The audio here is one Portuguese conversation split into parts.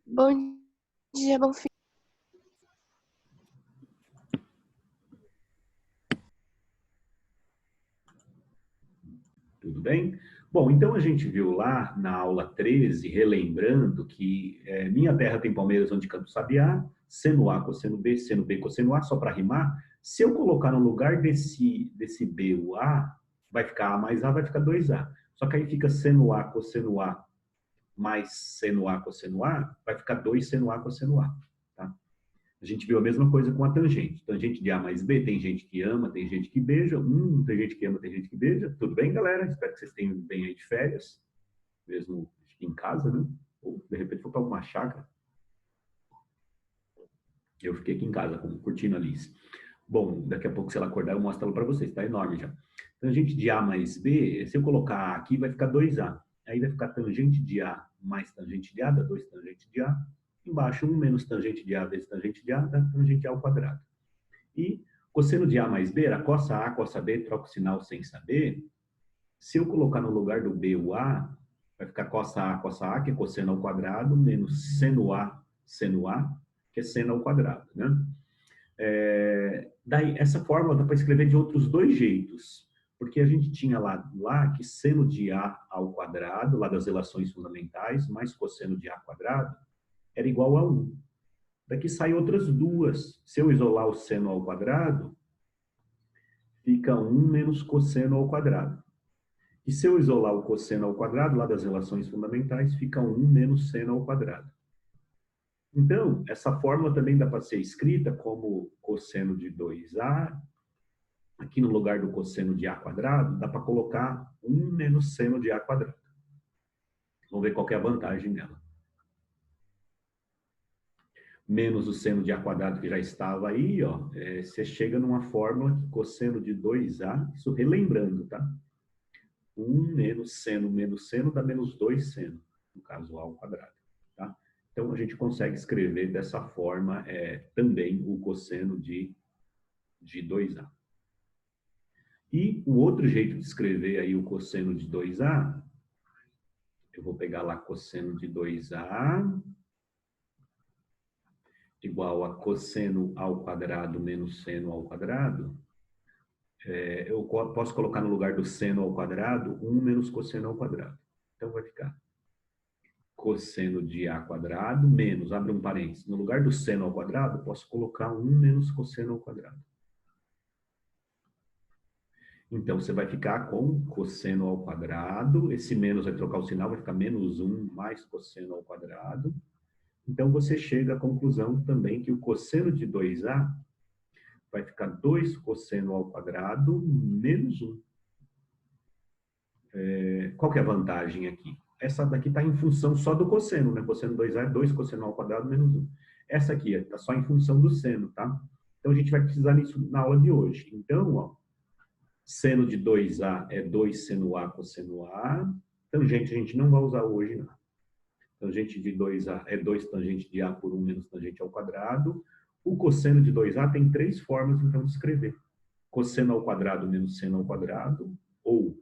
Bom dia, Bonfim. Tudo bem? Bom, então a gente viu lá na aula 13, relembrando que minha terra tem palmeiras onde canto sabiá, seno A, cosseno B, cosseno A, só para rimar. Se eu colocar no lugar desse B o A, vai ficar A mais A, vai ficar 2A. Só que aí fica seno A, cosseno A, mais seno A, cosseno A, vai ficar 2 seno A, cosseno A. Tá? A gente viu a mesma coisa com a tangente. Tangente de A mais B, tem gente que ama, tem gente que beija. Tem gente que ama, tem gente que beija. Tudo bem, galera? Espero que vocês tenham bem aí de férias, mesmo em casa, né? Ou, de repente, for para alguma chácara. Eu fiquei aqui em casa, curtindo a Alice. Bom, daqui a pouco, se ela acordar, eu mostro ela para vocês. Está enorme já. Tangente de A mais B, se eu colocar A aqui, vai ficar 2A. Aí vai ficar tangente de A mais tangente de A, dá 2 tangente de A. Embaixo, 1 menos tangente de A vezes tangente de A, dá tangente ao quadrado. E cosseno de A mais B era cossa A, cossa B, troca o sinal sem saber. Se eu colocar no lugar do B o A, vai ficar cossa A, que é cosseno ao quadrado, menos seno A, que é seno ao quadrado. Né? Daí, essa fórmula dá para escrever de outros dois jeitos. Porque a gente tinha lá que seno de A ao quadrado, lá das relações fundamentais, mais cosseno de A quadrado, era igual a 1. Daqui saem outras duas. Se eu isolar o seno ao quadrado, fica 1 menos cosseno ao quadrado. E se eu isolar o cosseno ao quadrado, lá das relações fundamentais, fica 1 menos seno ao quadrado. Então, essa fórmula também dá para ser escrita como cosseno de 2A. Aqui no lugar do cosseno de A quadrado, dá para colocar 1 menos seno de A quadrado. Vamos ver qual é a vantagem dela. Menos o seno de A quadrado que já estava aí, ó, você chega numa fórmula que cosseno de 2A, isso relembrando, tá? 1 menos seno dá menos 2 seno, no caso A ao quadrado. Tá? Então, a gente consegue escrever dessa forma também o cosseno de 2A. E o outro jeito de escrever aí o cosseno de 2A, eu vou pegar lá cosseno de 2A igual a cosseno ao quadrado menos seno ao quadrado. Eu posso colocar no lugar do seno ao quadrado 1 menos cosseno ao quadrado. Então, vai ficar cosseno de A quadrado menos, abre um parênteses, no lugar do seno ao quadrado, posso colocar 1 menos cosseno ao quadrado. Então, você vai ficar com cosseno ao quadrado, esse menos vai trocar o sinal, vai ficar menos 1 mais cosseno ao quadrado. Então, você chega à conclusão também que o cosseno de 2A vai ficar 2 cosseno ao quadrado menos 1. Qual que é a vantagem aqui? Essa daqui está em função só do cosseno, né? Cosseno 2A é 2 cosseno ao quadrado menos 1. Essa aqui está só em função do seno, tá? Então, a gente vai precisar disso na aula de hoje. Então, ó, seno de 2A é 2 seno A cosseno A. Tangente a gente não vai usar hoje, não. Tangente de 2A é 2 tangente de A por 1 menos tangente ao quadrado. O cosseno de 2A tem 3 formas, então, de escrever. Cosseno ao quadrado menos seno ao quadrado, ou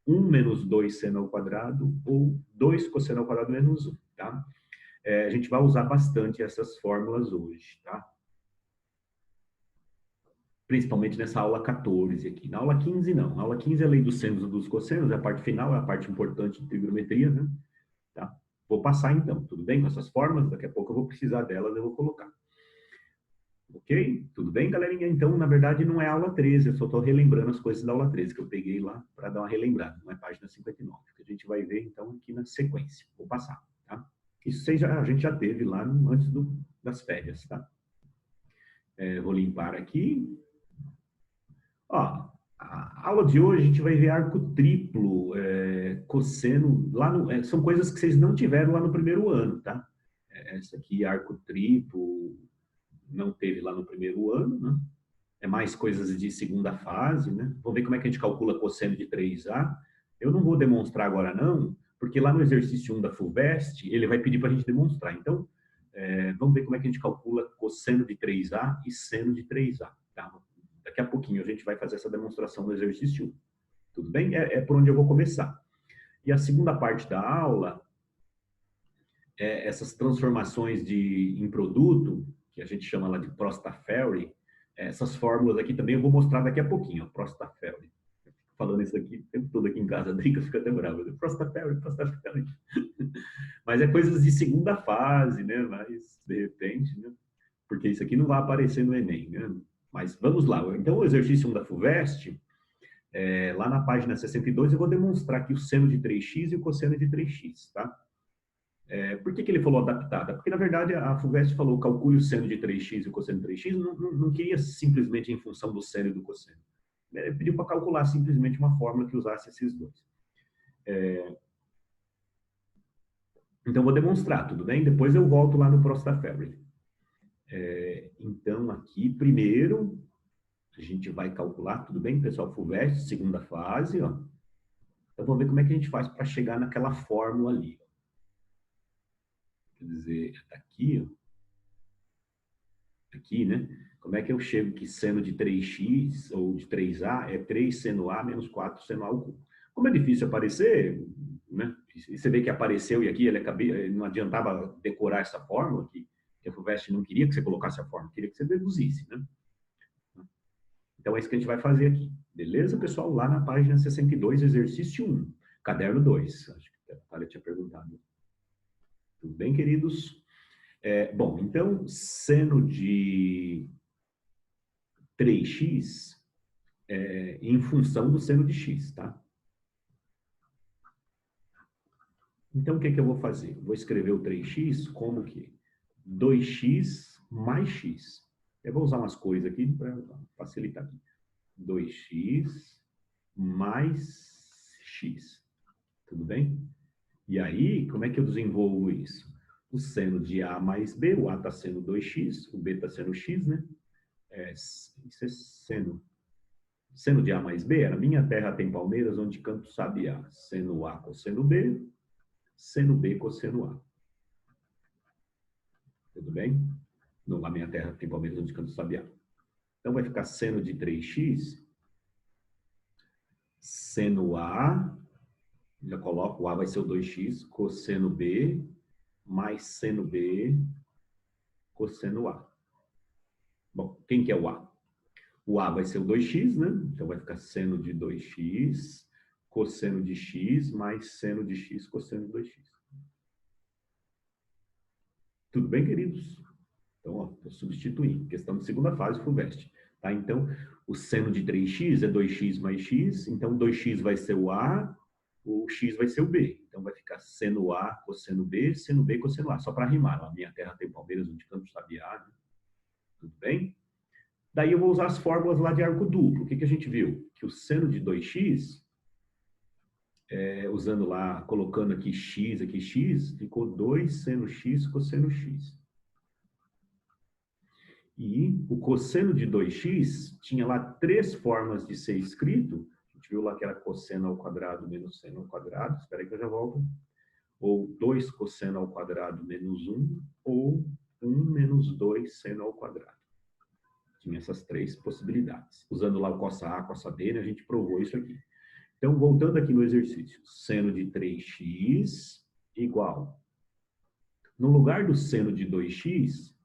1 menos 2 seno ao quadrado, ou 2 cosseno ao quadrado menos 1, tá? A gente vai usar bastante essas fórmulas hoje, tá? Principalmente nessa aula 14 aqui. Na aula 15, não. Na aula 15 é a lei dos senos e dos cossenos, é a parte final, é a parte importante de trigonometria, né? Tá? Vou passar então, tudo bem? Com essas fórmulas, daqui a pouco eu vou precisar delas, eu vou colocar. Ok? Tudo bem, galerinha? Então, na verdade, não é aula 13, eu só estou relembrando as coisas da aula 13 que eu peguei lá para dar uma relembrada, não é página 59, que a gente vai ver, então, aqui na sequência. Vou passar, tá? Isso a gente já teve lá antes das férias, tá? Vou limpar aqui. Ó, a aula de hoje a gente vai ver arco triplo, cosseno, são coisas que vocês não tiveram lá no primeiro ano, tá? Essa aqui, arco triplo, não teve lá no primeiro ano, né? É mais coisas de segunda fase, né? Vamos ver como é que a gente calcula cosseno de 3A. Eu não vou demonstrar agora não, porque lá no exercício 1 da FUVEST, ele vai pedir para a gente demonstrar. Então, vamos ver como é que a gente calcula cosseno de 3A e seno de 3A, tá? Daqui a pouquinho a gente vai fazer essa demonstração no exercício 1. Tudo bem? É por onde eu vou começar. E a segunda parte da aula essas transformações em produto, que a gente chama lá de Prostaferry, essas fórmulas aqui também eu vou mostrar daqui a pouquinho, Prostaferry. Falando isso aqui o tempo todo aqui em casa, a Drica fica até brava. Prostaferry, Prostaferry. Mas é coisas de segunda fase, né? Mas, de repente, né? Porque isso aqui não vai aparecer no Enem, né? Mas vamos lá. Então, o exercício 1 da FUVEST, lá na página 62, eu vou demonstrar aqui o seno de 3x e o cosseno de 3x, tá? Por que ele falou adaptada? Porque, na verdade, a FUVEST falou calcule o seno de 3x e o cosseno de 3x, não queria simplesmente em função do seno e do cosseno. Ele pediu para calcular simplesmente uma fórmula que usasse esses dois. Então, vou demonstrar, tudo bem? Depois eu volto lá no Prostaferry. Então, aqui, primeiro, a gente vai calcular, tudo bem, pessoal? FUVEST, segunda fase, ó. Então, vamos ver como é que a gente faz para chegar naquela fórmula ali. Quer dizer, aqui, ó. Aqui, né? Como é que eu chego que seno de 3x ou de 3a é 3 seno a menos 4 seno a ao cubo? Como é difícil aparecer, né? E você vê que apareceu e aqui ele não adiantava decorar essa fórmula, que a FUVEST não queria que você colocasse a fórmula, queria que você deduzisse, né? Então é isso que a gente vai fazer aqui. Beleza, pessoal? Lá na página 62, exercício 1, caderno 2. Acho que a Natália tinha perguntado. Tudo bem, queridos? Bom, então, seno de 3x em função do seno de x, tá? Então, o que eu vou fazer? Vou escrever o 3x como que 2x mais x. Eu vou usar umas coisas aqui para facilitar aqui. 2x mais x. Tudo bem? E aí, como é que eu desenvolvo isso? O seno de A mais B, o A está sendo 2x, o B está sendo x, né? Isso é seno de A mais B, era minha terra tem palmeiras, onde canto sabe A. Seno A cosseno B, seno B cosseno A. Tudo bem? Não, a minha terra tem palmeiras, onde canto sabe A. Então vai ficar seno de 3x, seno A, já coloco, o A vai ser o 2x, cosseno B, mais seno B, cosseno A. Bom, quem que é o A? O A vai ser o 2x, né? Então vai ficar seno de 2x, cosseno de x, mais seno de x, cosseno de 2x. Tudo bem, queridos? Então, ó, estou substituindo. Questão de segunda fase, FUVEST. Tá? Então, o seno de 3x é 2x mais x, então 2x vai ser o A, o x vai ser o B. Então, vai ficar seno A, cosseno B, seno B, cosseno A. Só para rimar. A minha terra tem palmeiras, onde canto sabe A. Né? Tudo bem? Daí eu vou usar as fórmulas lá de arco duplo. O que a gente viu? Que o seno de 2x, usando lá, colocando aqui x, ficou 2 seno x, cosseno x. E o cosseno de 2x tinha lá 3 formas de ser escrito. A gente viu lá que era cosseno ao quadrado menos seno ao quadrado. Espera aí que eu já volto. Ou 2 cosseno ao quadrado menos 1, ou 1 menos 2 seno ao quadrado. Tinha essas 3 possibilidades. Usando lá o cossa A, cossa B, né, a gente provou isso aqui. Então, voltando aqui no exercício. Seno de 3x igual. No lugar do seno de 2x,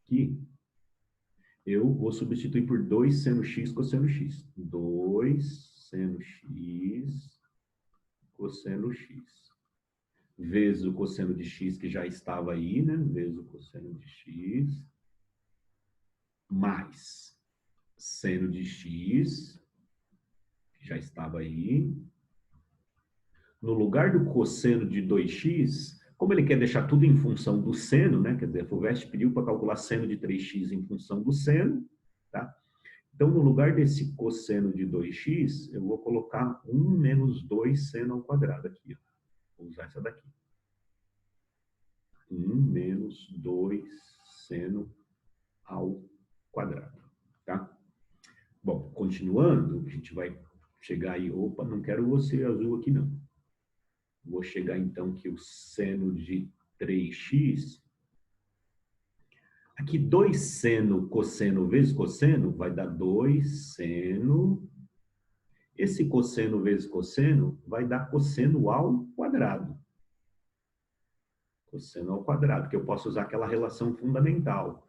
aqui, eu vou substituir por 2 seno x cosseno x. 2 seno x cosseno x. Vezes o cosseno de x, que já estava aí, né? Vezes o cosseno de x. Mais seno de x, que já estava aí. No lugar do cosseno de 2x, como ele quer deixar tudo em função do seno, né? Quer dizer, a FUVEST pediu para calcular seno de 3x em função do seno, tá? Então, no lugar desse cosseno de 2x, eu vou colocar 1 menos 2 seno ao quadrado aqui. Ó. Vou usar essa daqui. 1 menos 2 seno ao quadrado. Tá? Bom, continuando, a gente vai chegar aí. Opa, não quero você azul aqui, não. Vou chegar, então, que o seno de 3x... Aqui, 2 seno cosseno vezes cosseno vai dar 2 seno. Esse cosseno vezes cosseno vai dar cosseno ao quadrado. cosseno ao quadrado, que eu posso usar aquela relação fundamental,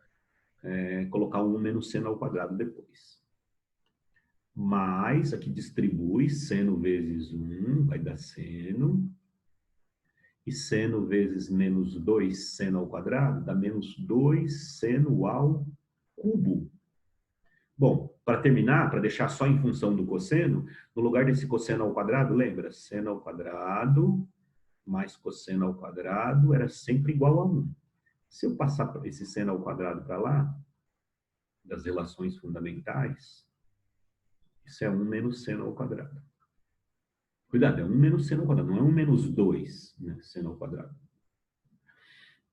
colocar 1 menos seno ao quadrado depois. Mais, aqui distribui, seno vezes 1, vai dar seno. E seno vezes menos 2 seno ao quadrado, dá menos 2 seno ao cubo. Bom, para terminar, para deixar só em função do cosseno, no lugar desse cosseno ao quadrado, lembra? Seno ao quadrado mais cosseno ao quadrado era sempre igual a 1. Se eu passar esse seno ao quadrado para lá, das relações fundamentais, isso é 1 menos seno ao quadrado. Cuidado, é 1 menos seno ao quadrado, não é 1 menos 2, né, seno ao quadrado.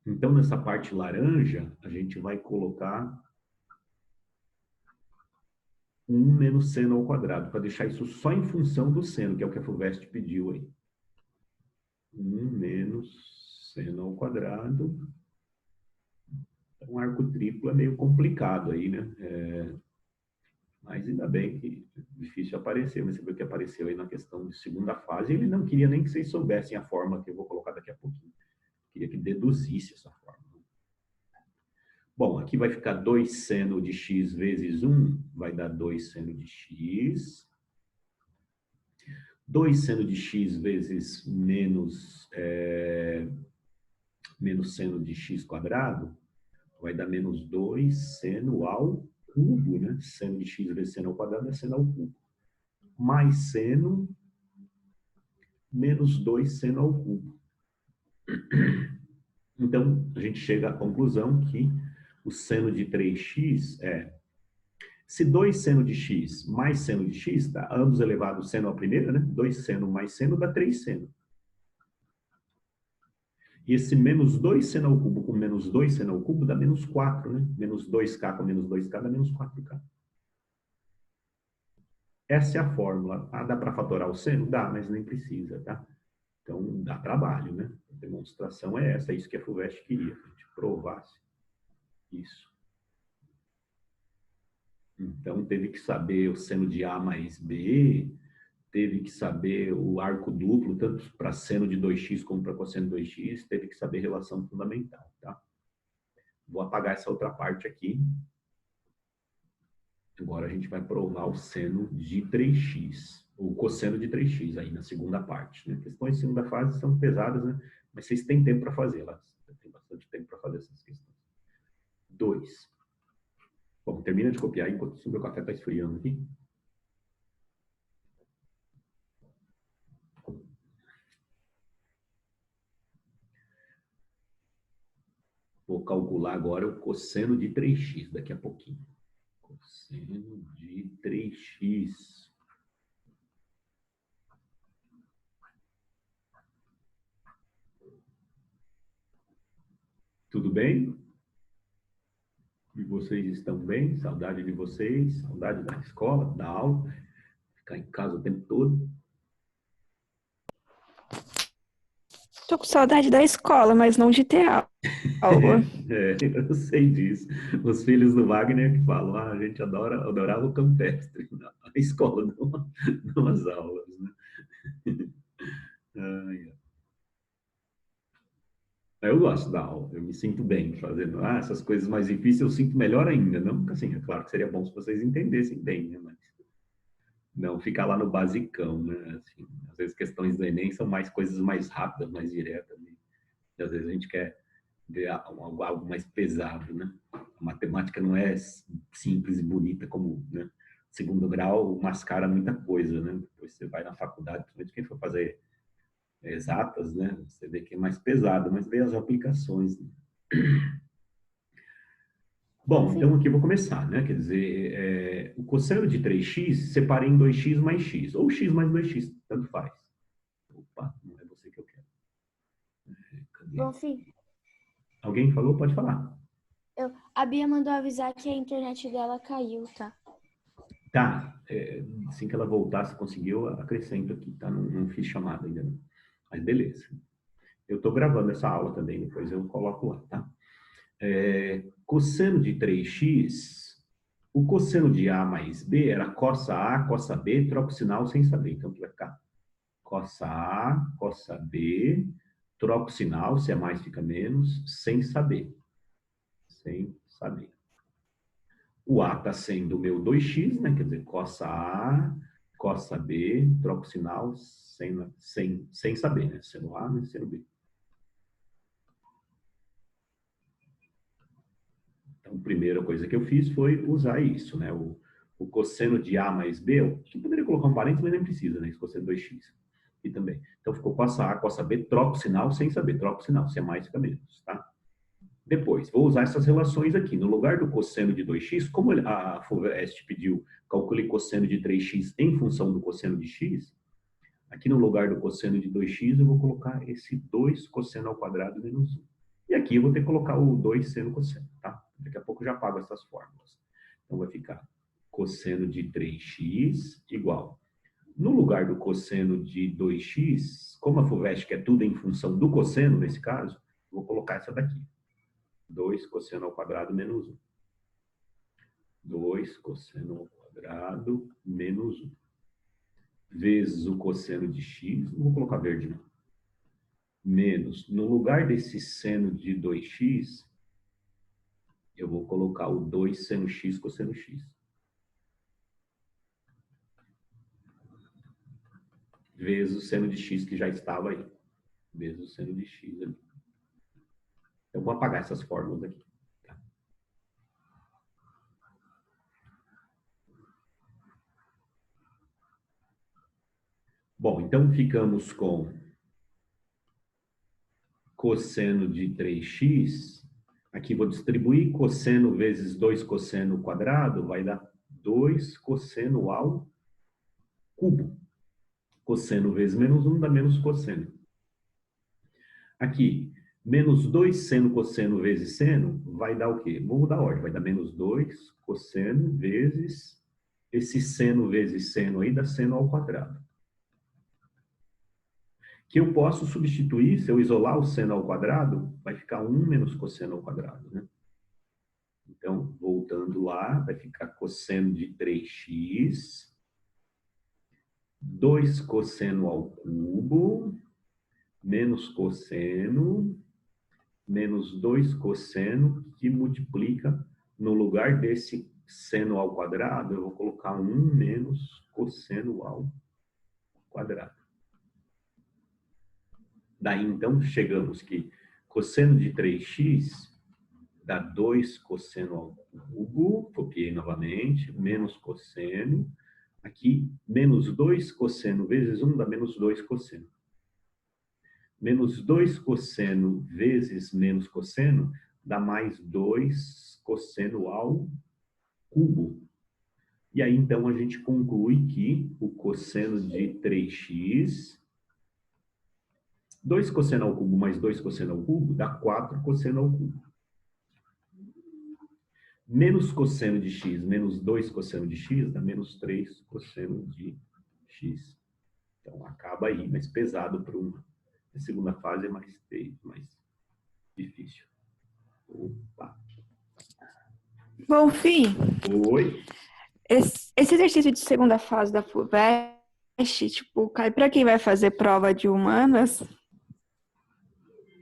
Então, nessa parte laranja, a gente vai colocar 1 menos seno ao quadrado, para deixar isso só em função do seno, que é o que a FUVEST pediu aí. 1 menos seno ao quadrado. Um arco triplo é meio complicado aí, né? Mas ainda bem que é difícil aparecer, mas você viu que apareceu aí na questão de segunda fase. Ele não queria nem que vocês soubessem a forma que eu vou colocar daqui a pouquinho. Queria que deduzisse essa forma. Bom, aqui vai ficar 2 seno de x vezes 1, vai dar 2 seno de x. 2 seno de x vezes menos seno de x quadrado, vai dar menos 2 seno ao cubo, né? Seno de x vezes seno ao quadrado é seno ao cubo. Mais seno, menos 2 seno ao cubo. Então, a gente chega à conclusão que o seno de 3x se 2 seno de x mais seno de x, tá? Ambos elevados seno à primeira, né? 2 seno mais seno dá 3 seno. E esse menos 2 seno ao cubo com menos 2 seno ao cubo dá menos 4, né? Menos 2k com menos 2k dá menos 4k. Essa é a fórmula. Ah, dá para fatorar o seno? Dá, mas nem precisa, tá? Então, dá trabalho, né? A demonstração é essa, é isso que a FUVEST queria, que a gente provasse isso. Então, teve que saber o seno de A mais B, teve que saber o arco duplo, tanto para seno de 2x como para cosseno de 2x, teve que saber relação fundamental, tá? Vou apagar essa outra parte aqui. Agora a gente vai provar o seno de 3x, o cosseno de 3x aí na segunda parte, né? Questões de segunda fase são pesadas, né? Mas vocês têm tempo para fazer, elas tem bastante tempo para fazer essas questões. 2. Bom, termina de copiar enquanto o meu café está esfriando aqui. Vou calcular agora o cosseno de 3x daqui a pouquinho. Cosseno de 3x. Tudo bem? E vocês estão bem? Saudade de vocês, saudade da escola, da aula, ficar em casa o tempo todo. Tô com saudade da escola, mas não de ter aula. Eu sei disso. Os filhos do Wagner que falam, a gente adorava o campestre, a escola, não as aulas, né? Eu gosto da aula, eu me sinto bem fazendo essas coisas mais difíceis, eu sinto melhor ainda. Não, assim, é claro que seria bom se vocês entendessem bem, né? Mas não ficar lá no basicão, né? Assim, às vezes questões do Enem são mais coisas mais rápidas, mais diretas, né? E às vezes a gente quer ver algo mais pesado, né? A matemática não é simples e bonita como, né? Segundo grau mascara muita coisa, né? Depois você vai na faculdade, principalmente quem for fazer exatas, né? Você vê que é mais pesado, mas vê as aplicações. Né? Bom, então aqui eu vou começar, né? Quer dizer, o cosseno de 3x, separa em 2x mais x, ou x mais 2x, tanto faz. Opa, não é você que eu quero. Cadê? Bom, filho, Alguém falou? Pode falar. a Bia mandou avisar que a internet dela caiu, tá? Tá, assim que ela voltar, se conseguiu, acrescento aqui, tá? Não fiz chamada ainda não. Mas beleza. Eu estou gravando essa aula também, depois eu coloco lá, tá? Cosseno de 3x, o cosseno de A mais B era cossa A, cossa B, troca o sinal sem saber. Então, aqui vai ficar cossa A, cossa B, troco o sinal, se é mais fica menos, sem saber. Sem saber. O A está sendo o meu 2x, né? Quer dizer, cossa A, cossa B, troco o sinal sem saber, né? Sendo A, né? Sendo B. Então, a primeira coisa que eu fiz foi usar isso, né? O cosseno de A mais B, eu poderia colocar um parênteses, mas nem precisa, né? Esse cosseno 2x. E também. Então, ficou cossa A, cossa B, troco o sinal sem saber. Troco o sinal, se é mais, fica menos, tá? Depois, vou usar essas relações aqui. No lugar do cosseno de 2x, como a FUVEST pediu, calcule cosseno de 3x em função do cosseno de x, aqui no lugar do cosseno de 2x, eu vou colocar esse 2 cosseno ao quadrado menos 1. E aqui eu vou ter que colocar o 2 seno cosseno, tá? Daqui a pouco eu já apago essas fórmulas. Então, vai ficar cosseno de 3x igual. No lugar do cosseno de 2x, como a FUVEST quer tudo em função do cosseno, nesse caso, eu vou colocar essa daqui. 2 cosseno ao quadrado menos 1. 2 cosseno ao quadrado menos 1. Vezes o cosseno de x, não vou colocar verde não. Menos, no lugar desse seno de 2x, eu vou colocar o 2 seno x cosseno x. Vezes o seno de x que já estava aí. Vezes o seno de x ali. Eu vou apagar essas fórmulas aqui. Tá? Bom, então ficamos com cosseno de 3x. Aqui vou distribuir cosseno vezes 2 cosseno quadrado, vai dar 2 cosseno ao cubo. Cosseno vezes menos 1 dá menos cosseno. Aqui, menos 2 seno cosseno vezes seno vai dar o quê? Vou mudar a ordem, vai dar menos 2 cosseno vezes esse seno vezes seno aí dá seno ao quadrado. Que eu posso substituir, se eu isolar o seno ao quadrado, vai ficar 1 menos cosseno ao quadrado, né? Então, voltando lá, vai ficar cosseno de 3x, 2 cosseno ao cubo, menos cosseno, menos 2 cosseno, que multiplica, no lugar desse seno ao quadrado, eu vou colocar 1 menos cosseno ao quadrado. Daí, então, chegamos que cosseno de 3x dá 2 cosseno ao cubo, copiei novamente, menos cosseno. Aqui, menos 2 cosseno vezes 1 dá menos 2 cosseno. Menos 2 cosseno vezes menos cosseno dá mais 2 cosseno ao cubo. E aí, então, a gente conclui que o cosseno de 3x, 2 cosseno ao cubo mais 2 cosseno ao cubo dá 4 cosseno ao cubo. Menos cosseno de x, menos 2 cosseno de x, dá menos 3 cosseno de x. Então, acaba aí, mas pesado para uma. A segunda fase é mais difícil. Opa. Bom, Fih, Oi? esse exercício de segunda fase da FUVEST, tipo, cai para quem vai fazer prova de humanas?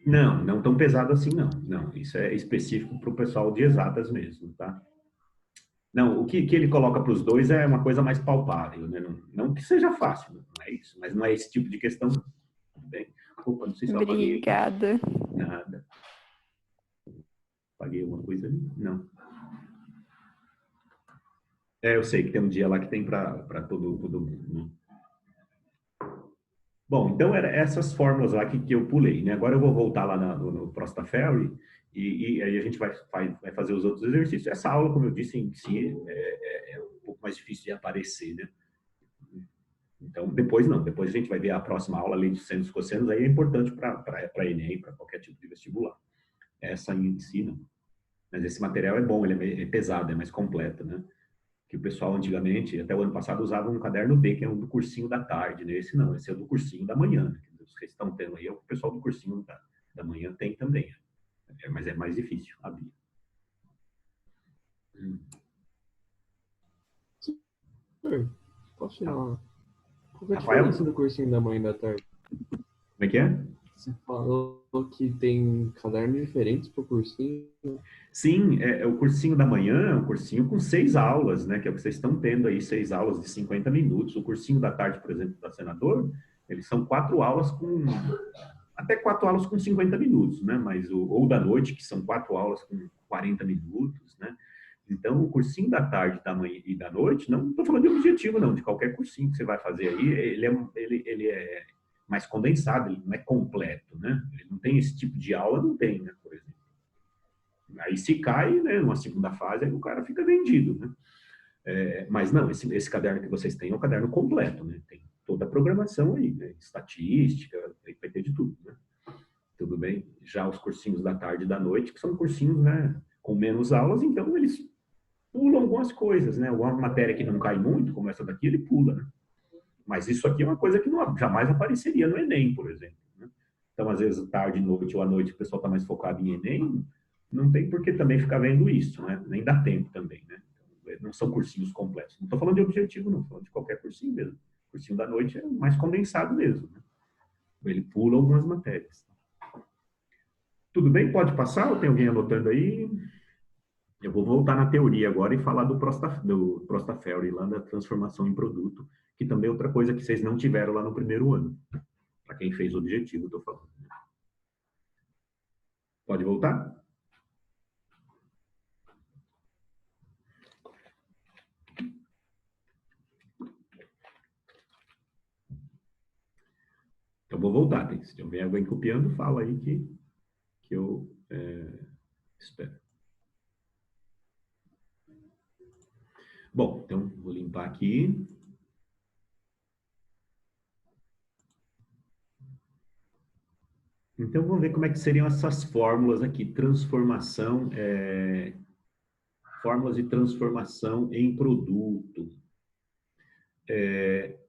Não, não tão pesado assim, não. Não, isso é específico para o pessoal de exatas mesmo, tá? Não, o que ele coloca para os dois é uma coisa mais palpável, né? Não que seja fácil, não é isso, mas não é esse tipo de questão, não. Tudo bem? Opa, não sei se eu apaguei aqui. Obrigada. Nada. Apaguei alguma coisa ali? Não. Eu sei que tem um dia lá que tem para todo mundo, né? Bom, então eram essas fórmulas lá que eu pulei, né? Agora eu vou voltar lá no Prostaferry e aí a gente vai fazer os outros exercícios. Essa aula, como eu disse, em si é um pouco mais difícil de aparecer, né? Então, depois não. Depois a gente vai ver a próxima aula, além de senos e cossenos, aí é importante para Enem, para qualquer tipo de vestibular. Essa em si, não. Mas esse material é bom, ele é pesado, é mais completo, né? Que o pessoal antigamente, até o ano passado, usava um caderno B, que é um do cursinho da tarde, né? Esse não, esse é o do cursinho da manhã, né? Os que estão tendo aí, é o pessoal do cursinho da manhã tem também. Mas é mais difícil, a Bia. Posso tirar uma... Qual que é a Rafael, diferença do cursinho da manhã e da tarde? como é que é? Você falou que tem cadernos diferentes para o cursinho. Sim, o cursinho da manhã é um cursinho com 6 aulas, né? Que é o que vocês estão tendo aí, 6 aulas de 50 minutos. O cursinho da tarde, por exemplo, da Senador, eles são 4 aulas com... Até 4 aulas com 50 minutos, né? Mas ou da noite, que são 4 aulas com 40 minutos, né? Então, o cursinho da tarde, da manhã e da noite, não estou falando de objetivo, não, de qualquer cursinho que você vai fazer aí, ele é mais condensado, ele não é completo, né? Ele não tem esse tipo de aula, não tem, né? Por exemplo. Aí se cai, né, numa segunda fase, aí o cara fica vendido, né? Mas não, esse caderno que vocês têm é um caderno completo, né? Tem toda a programação aí, né? Estatística, vai ter de tudo, né? Tudo bem? Já os cursinhos da tarde e da noite, que são cursinhos, né, com menos aulas, então eles pulam algumas coisas, né? Alguma matéria que não cai muito, como essa daqui, ele pula, né? Mas isso aqui é uma coisa que não, jamais apareceria no Enem, por exemplo, né? Então, às vezes, tarde, noite ou à noite, o pessoal está mais focado em Enem, não tem por que também ficar vendo isso, né? Nem dá tempo também, né? Não são cursinhos completos. Não estou falando de objetivo, não. Estou falando de qualquer cursinho mesmo. O cursinho da noite é mais condensado mesmo, né? Ele pula algumas matérias. Tudo bem? Pode passar? Ou tem alguém anotando aí? Eu vou voltar na teoria agora e falar do Prostaferry, lá da transformação em produto, que também é outra coisa que vocês não tiveram lá no primeiro ano. Para quem fez o objetivo, estou falando. Pode voltar? Então, vou voltar. Se tiver alguém copiando, fala aí que eu espero. Bom, então, vou limpar aqui. Então, vamos ver como é que seriam essas fórmulas aqui. Fórmulas de transformação em produto.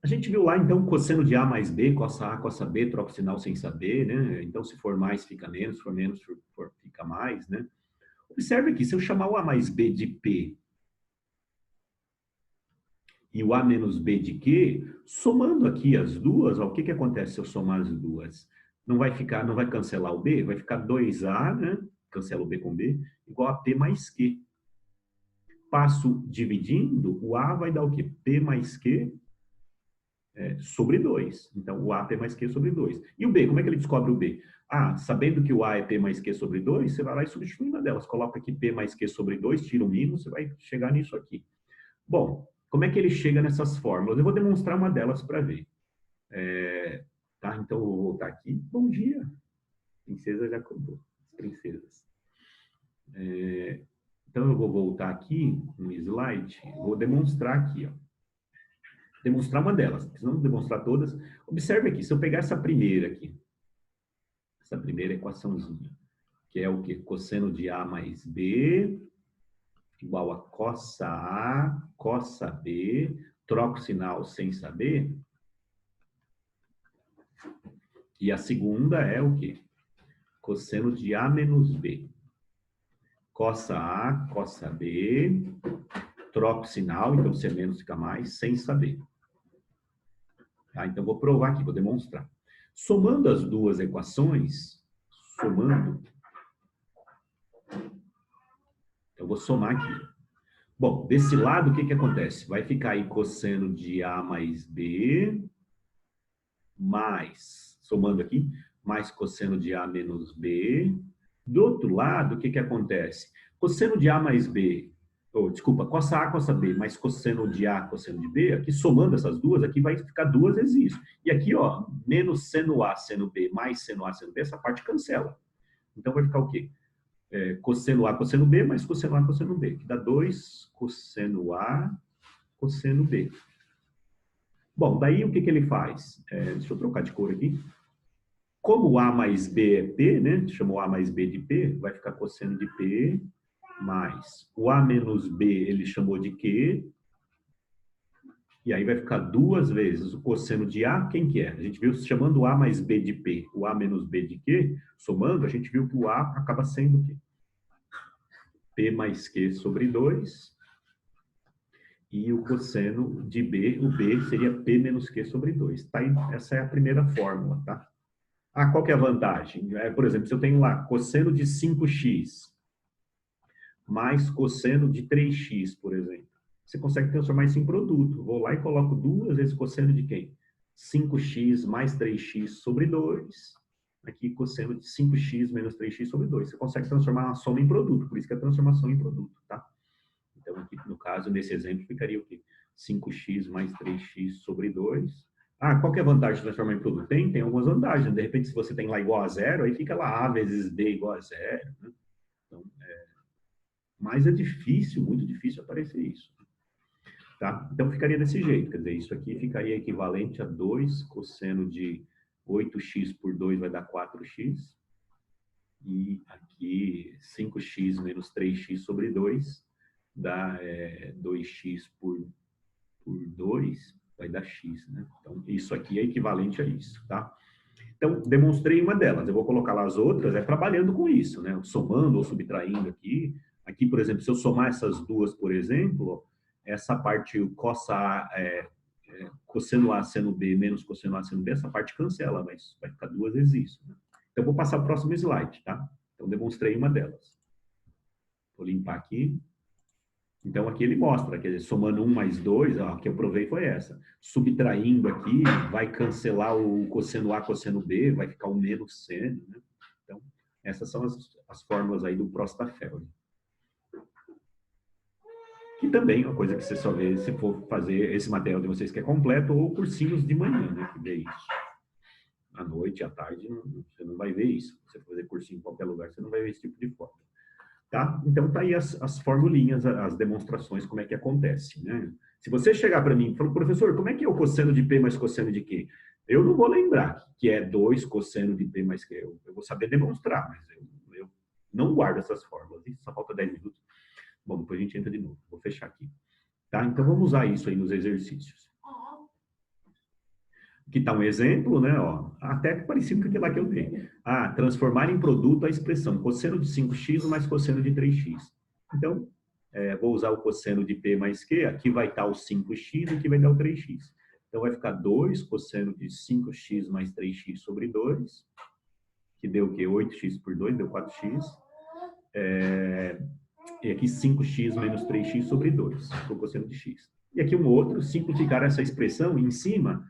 A gente viu lá, então, cosseno de A mais B, cossa A, cossa B, troca o sinal sem saber, né? Então, se for mais, fica menos, se for menos, fica mais, né? Observe aqui, se eu chamar o A mais B de P e o A menos B de Q, somando aqui as duas, ó, o que acontece se eu somar as duas? Não vai cancelar o B? Vai ficar 2A, né? Cancela o B com B, igual a P mais Q. Passo dividindo, o A vai dar o quê? P mais Q sobre 2. Então, o A é P mais Q sobre 2. E o B, como é que ele descobre o B? Sabendo que o A é P mais Q sobre 2, você vai lá e substitui uma delas. Coloca aqui P mais Q sobre 2, tira o mínimo, você vai chegar nisso aqui. Bom, como é que ele chega nessas fórmulas? Eu vou demonstrar uma delas para ver. Tá? Então, eu vou voltar aqui. Bom dia. Princesa já acordou. Princesas. Então, eu vou voltar aqui no slide. Vou demonstrar aqui, ó. Demonstrar uma delas. Precisamos demonstrar todas. Observe aqui. Se eu pegar essa primeira aqui. Essa primeira equaçãozinha. Que é o quê? Cosseno de A mais B igual a cossa A, cossa B. Troco o sinal sem saber. E a segunda é o quê? Cosseno de A menos B. Cossa A, cossa B. Troco o sinal, então se é menos fica mais, sem saber. Tá? Então, vou provar aqui, vou demonstrar. Somando as duas equações, eu vou somar aqui. Bom, desse lado, o que acontece? Vai ficar aí cosseno de A mais B, mais, somando aqui, mais cosseno de A menos B. Do outro lado, o que acontece? Cosseno de A mais B, cossa A, cossa B, mais cosseno de A, cosseno de B, aqui somando essas duas, aqui vai ficar duas vezes isso. E aqui, ó, menos seno A, seno B, mais seno A, seno B, essa parte cancela. Então, vai ficar o quê? Cosseno A, cosseno B, mais cosseno A, cosseno B, que dá 2 cosseno A, cosseno B. Bom, daí o que ele faz? Deixa eu trocar de cor aqui. Como A mais B é P, né? Chamou A mais B de P, vai ficar cosseno de P mais o A menos B, ele chamou de Q. E aí vai ficar duas vezes o cosseno de A, quem que é? A gente viu chamando o A mais B de P, o A menos B de Q, somando, a gente viu que o A acaba sendo o quê? P mais Q sobre 2. E o cosseno de B, o B seria P menos Q sobre 2. Tá aí, essa é a primeira fórmula, tá? Ah, qual que é a vantagem? Por exemplo, se eu tenho lá cosseno de 5x mais cosseno de 3x, por exemplo, você consegue transformar isso em produto. Vou lá e coloco 2 vezes cosseno de quem? 5x mais 3x sobre 2. Aqui, cosseno de 5x menos 3x sobre 2. Você consegue transformar uma soma em produto, por isso que é transformação em produto, tá? Então, aqui, no caso, nesse exemplo, ficaria o quê? 5x mais 3x sobre 2. Ah, qual que é a vantagem de transformar em produto? Tem algumas vantagens. De repente, se você tem lá igual a zero, aí fica lá A vezes B igual a zero, né? Então, mas é difícil, muito difícil aparecer isso. Tá? Então, ficaria desse jeito. Quer dizer, isso aqui ficaria equivalente a 2 cosseno de 8x por 2 vai dar 4x. E aqui, 5x menos 3x sobre 2 dá 2x por 2 vai dar x, né? Então, isso aqui é equivalente a isso, tá? Então, demonstrei uma delas. Eu vou colocar lá as outras, trabalhando com isso, né? Somando ou subtraindo aqui. Aqui, por exemplo, se eu somar essas duas, por exemplo, essa parte, o cosseno A seno B menos cosseno A seno B, essa parte cancela, mas vai ficar 2 vezes isso, né? Então, vou passar o próximo slide, tá? Então, demonstrei uma delas. Vou limpar aqui. Então, aqui ele mostra, quer dizer, somando 1 mais 2, ó, a que eu provei foi essa. Subtraindo aqui, vai cancelar o cosseno A, cosseno B, vai ficar o menos seno, né? Então, essas são as fórmulas aí do Prostafel. Que também é uma coisa que você só vê se for fazer esse material de vocês que é completo ou cursinhos de manhã, né? Que vê isso. À noite, à tarde, você não vai ver isso. Se você fazer cursinho em qualquer lugar, você não vai ver esse tipo de fórmula. Tá? Então, tá aí as formulinhas, as demonstrações, como é que acontece, né? Se você chegar para mim e falar, professor, como é que é o cosseno de P mais cosseno de Q? Eu não vou lembrar que é 2 cosseno de P mais Q. Eu vou saber demonstrar, mas eu não guardo essas fórmulas. Só falta 10 minutos. Bom, depois a gente entra de novo. Vou fechar aqui. Tá? Então, vamos usar isso aí nos exercícios. Aqui está um exemplo, né? Ó, até parecido com aquele lá que eu dei. Ah, transformar em produto a expressão cosseno de 5x mais cosseno de 3x. Então, vou usar o cosseno de P mais Q, aqui vai estar o 5x, aqui vai dar o 3x. Então, vai ficar 2 cosseno de 5x mais 3x sobre 2, que deu o quê? 8x por 2, deu 4x. E aqui 5x menos 3x sobre 2, o cosseno de x. E aqui um outro, simplificar essa expressão em cima,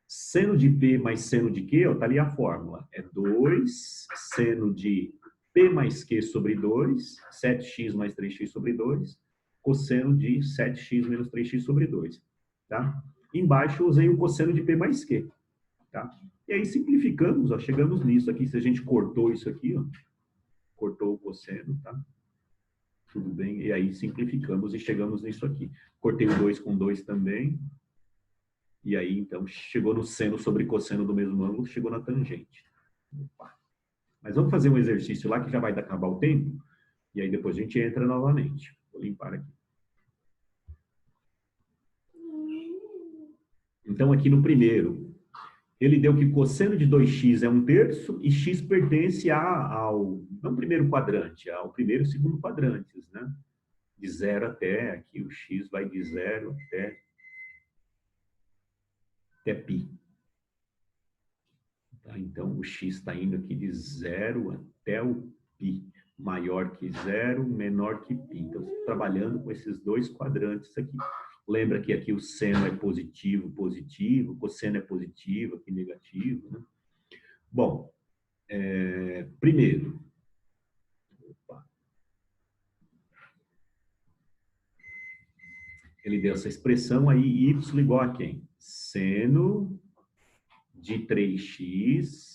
seno de P mais seno de Q, está ali a fórmula. É 2 seno de P mais Q sobre 2, 7x mais 3x sobre 2, cosseno de 7x menos 3x sobre 2. Tá? Embaixo eu usei o cosseno de P mais Q. Tá? E aí simplificamos, ó, chegamos nisso aqui. Se a gente cortou isso aqui, ó, cortou o cosseno, tá? Tudo bem? E aí simplificamos e chegamos nisso aqui. Cortei o 2 com 2 também. E aí, então, chegou no seno sobre cosseno do mesmo ângulo, chegou na tangente. Opa. Mas vamos fazer um exercício lá que já vai acabar o tempo. E aí depois a gente entra novamente. Vou limpar aqui. Então, aqui no primeiro, ele deu que cosseno de 2x é 1/3 e x pertence ao, não primeiro quadrante, ao primeiro e segundo quadrantes, né? De 0 até, aqui o x vai de 0 até π. Tá? Então, o x está indo aqui de 0 até o π. Maior que 0, menor que π. Então, trabalhando com esses dois quadrantes aqui. Lembra que aqui o seno é positivo, positivo, o cosseno é positivo, aqui negativo, né? Bom, primeiro, ele deu essa expressão aí, y igual a quem? Seno de 3x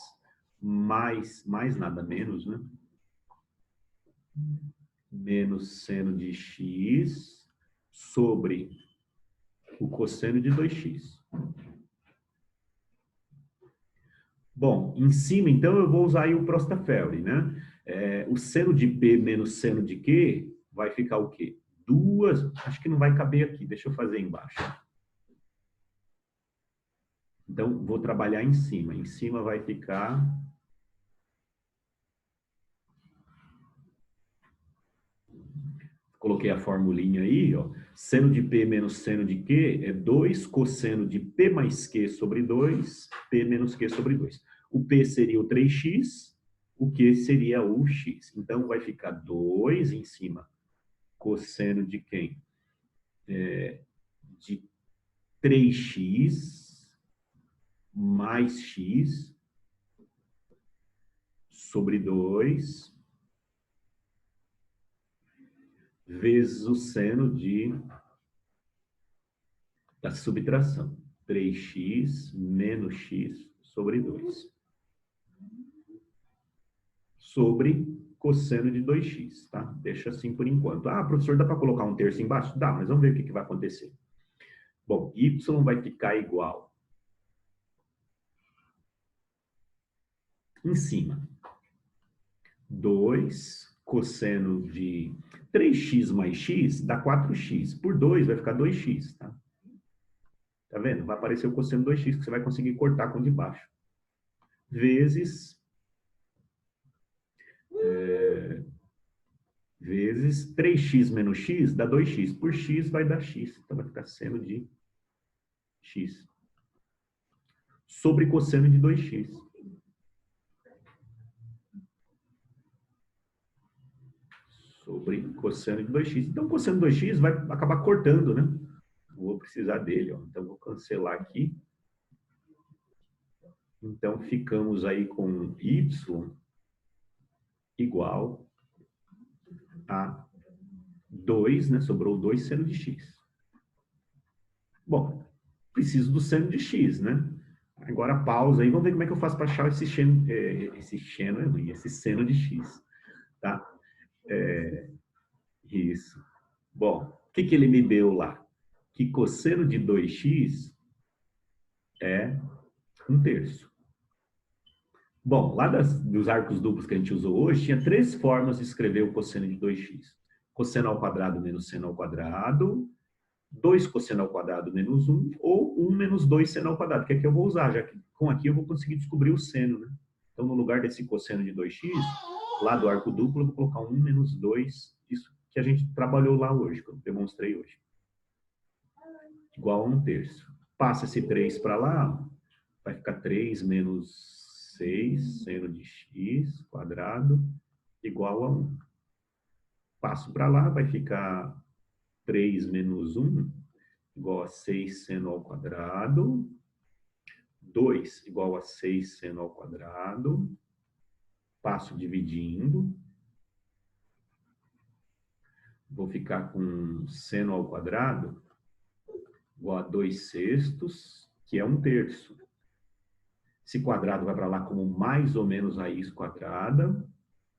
mais nada menos, né? Menos seno de x sobre o cosseno de 2x. Bom, em cima, então, eu vou usar aí o Prostafel, né? O seno de P menos seno de Q vai ficar o quê? Duas, acho que não vai caber aqui, deixa eu fazer embaixo. Então, vou trabalhar em cima. Em cima vai ficar... Coloquei a formulinha aí, ó. Seno de P menos seno de Q é 2 cosseno de P mais Q sobre 2, P menos Q sobre 2. O P seria o 3x, o Q seria o x. Então, vai ficar 2 em cima. Cosseno de quem? De 3x mais x sobre 2 vezes o seno da subtração. 3x menos x sobre 2. Sobre cosseno de 2x, tá? Deixa assim por enquanto. Ah, professor, dá para colocar um terço embaixo? Dá, mas vamos ver o que vai acontecer. Bom, y vai ficar igual. Em cima. 2 cosseno de 3x mais x dá 4x. Por 2 vai ficar 2x, tá? Tá vendo? Vai aparecer o cosseno 2x que você vai conseguir cortar com o de baixo. Vezes 3x menos x dá 2x. Por x vai dar x. Então vai ficar seno de x. Sobre cosseno de 2x. Sobre cosseno de 2x. Então, cosseno de 2x vai acabar cortando, né? Vou precisar dele, ó. Então, vou cancelar aqui. Então, ficamos aí com y igual a 2, né? Sobrou 2 seno de x. Bom, preciso do seno de x, né? Agora pausa aí, vamos ver como é que eu faço para achar esse seno de x, tá? Isso. Bom, o que ele me deu lá? Que cosseno de 2x é 1/3. Bom, lá dos arcos duplos que a gente usou hoje, tinha 3 formas de escrever o cosseno de 2x. Cosseno ao quadrado menos seno ao quadrado, 2 cosseno ao quadrado menos 1, ou 1 menos 2 seno ao quadrado, que é que eu vou usar, já que com aqui eu vou conseguir descobrir o seno, né? Então, no lugar desse cosseno de 2x, lá do arco duplo, eu vou colocar 1 menos 2, isso que a gente trabalhou lá hoje, que eu demonstrei hoje. Igual a 1/3. Passa esse 3 para lá, vai ficar 3 menos 6 seno de x quadrado igual a 1. Passo para lá, vai ficar 3 menos 1 igual a 6 seno ao quadrado. 2 igual a 6 seno ao quadrado. Passo dividindo. Vou ficar com seno ao quadrado igual a 2/6, que é 1/3. Esse quadrado vai para lá como mais ou menos raiz quadrada.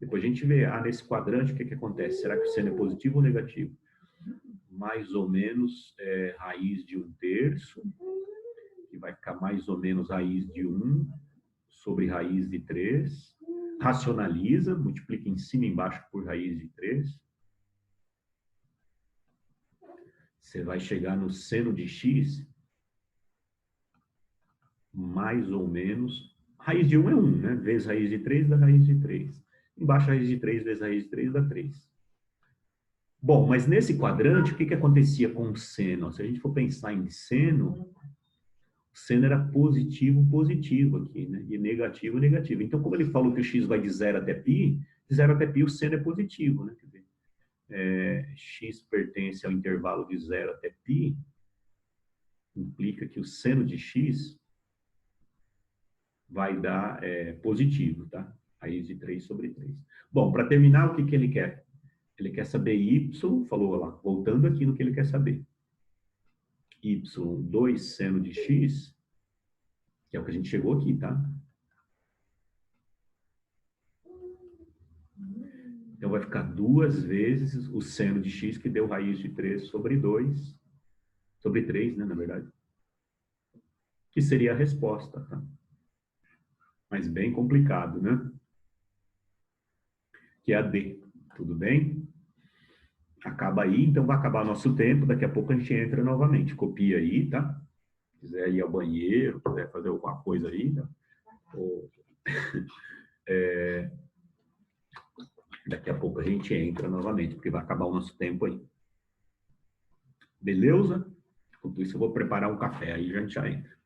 Depois a gente vê, nesse quadrante, o que acontece? Será que o seno é positivo ou negativo? Mais ou menos raiz de 1/3, que vai ficar mais ou menos raiz de 1 sobre raiz de 3. Racionaliza, multiplica em cima e embaixo por raiz de 3. Você vai chegar no seno de x, mais ou menos, raiz de 1 é 1, né? Vezes raiz de 3 dá raiz de 3. Embaixo raiz de 3 vezes raiz de 3 dá 3. Bom, mas nesse quadrante, o que acontecia com o seno? Se a gente for pensar em seno, o seno era positivo, positivo aqui, né? E negativo, negativo. Então, como ele falou que o x vai de 0 até π, de 0 até π o seno é positivo, né? Quer dizer, x pertence ao intervalo de 0 até π, implica que o seno de x vai dar positivo, tá? Raiz de 3 sobre 3. Bom, para terminar, o que ele quer? Ele quer saber y, falou lá, voltando aqui no que ele quer saber. Y, 2 seno de x, que é o que a gente chegou aqui, tá? Então, vai ficar 2 vezes o seno de x, que deu raiz de 3 sobre 2, sobre 3, né, na verdade. Que seria a resposta, tá? Mas bem complicado, né? Que é a D, tudo bem? Acaba aí, então vai acabar nosso tempo, daqui a pouco a gente entra novamente. Copia aí, tá? Se quiser ir ao banheiro, quiser fazer alguma coisa aí, tá? Daqui a pouco a gente entra novamente, porque vai acabar o nosso tempo aí. Beleza? Enquanto isso, eu vou preparar um café, aí a gente já entra.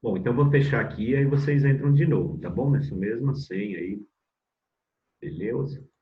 Bom, então eu vou fechar aqui, aí vocês entram de novo, tá bom? Nessa mesma senha aí. Beleza?